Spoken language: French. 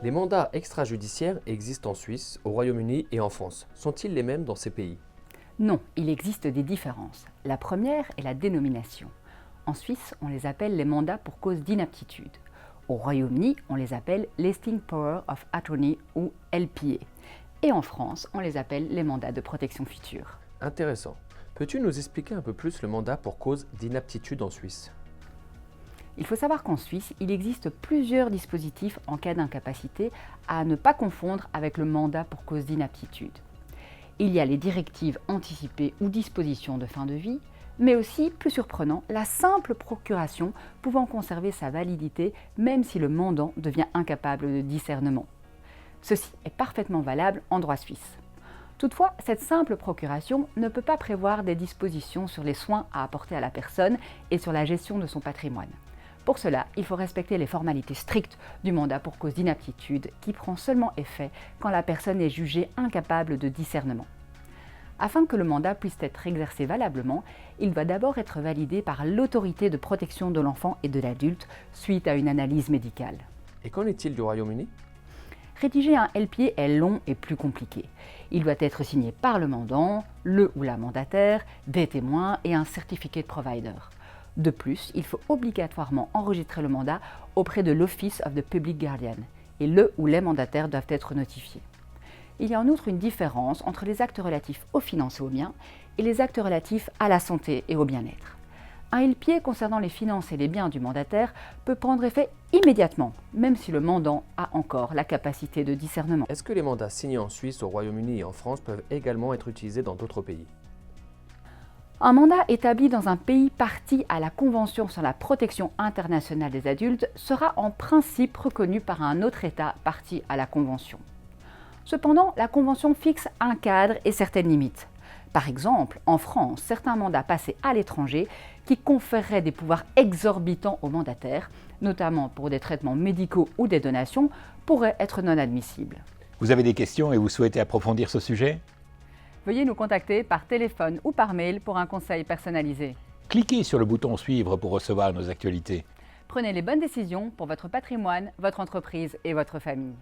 Les mandats extrajudiciaires existent en Suisse, au Royaume-Uni et en France. Sont-ils les mêmes dans ces pays? Non, il existe des différences. La première est la dénomination. En Suisse, on les appelle les mandats pour cause d'inaptitude. Au Royaume-Uni, on les appelle Lasting Power of Attorney ou LPA. Et en France, on les appelle les mandats de protection future. Intéressant. Peux-tu nous expliquer un peu plus le mandat pour cause d'inaptitude en Suisse? Il faut savoir qu'en Suisse, il existe plusieurs dispositifs en cas d'incapacité à ne pas confondre avec le mandat pour cause d'inaptitude. Il y a les directives anticipées ou dispositions de fin de vie, mais aussi, plus surprenant, la simple procuration pouvant conserver sa validité même si le mandant devient incapable de discernement. Ceci est parfaitement valable en droit suisse. Toutefois, cette simple procuration ne peut pas prévoir des dispositions sur les soins à apporter à la personne et sur la gestion de son patrimoine. Pour cela, il faut respecter les formalités strictes du mandat pour cause d'inaptitude qui prend seulement effet quand la personne est jugée incapable de discernement. Afin que le mandat puisse être exercé valablement, il doit d'abord être validé par l'autorité de protection de l'enfant et de l'adulte suite à une analyse médicale. Et qu'en est-il du Royaume-Uni? Rédiger un LPA est long et plus compliqué. Il doit être signé par le mandant, le ou la mandataire, des témoins et un certificate provider. De plus, il faut obligatoirement enregistrer le mandat auprès de l'Office of the Public Guardian et le ou les mandataires doivent être notifiés. Il y a en outre une différence entre les actes relatifs aux finances et aux biens et les actes relatifs à la santé et au bien-être. Un LPA concernant les finances et les biens du mandataire peut prendre effet immédiatement, même si le mandant a encore la capacité de discernement. Est-ce que les mandats signés en Suisse, au Royaume-Uni et en France peuvent également être utilisés dans d'autres pays? Un mandat établi dans un pays partie à la Convention sur la protection internationale des adultes sera en principe reconnu par un autre État partie à la Convention. Cependant, la Convention fixe un cadre et certaines limites. Par exemple, en France, certains mandats passés à l'étranger qui conféreraient des pouvoirs exorbitants aux mandataires, notamment pour des traitements médicaux ou des donations, pourraient être non admissibles. Vous avez des questions et vous souhaitez approfondir ce sujet? Veuillez nous contacter par téléphone ou par mail pour un conseil personnalisé. Cliquez sur le bouton Suivre pour recevoir nos actualités. Prenez les bonnes décisions pour votre patrimoine, votre entreprise et votre famille.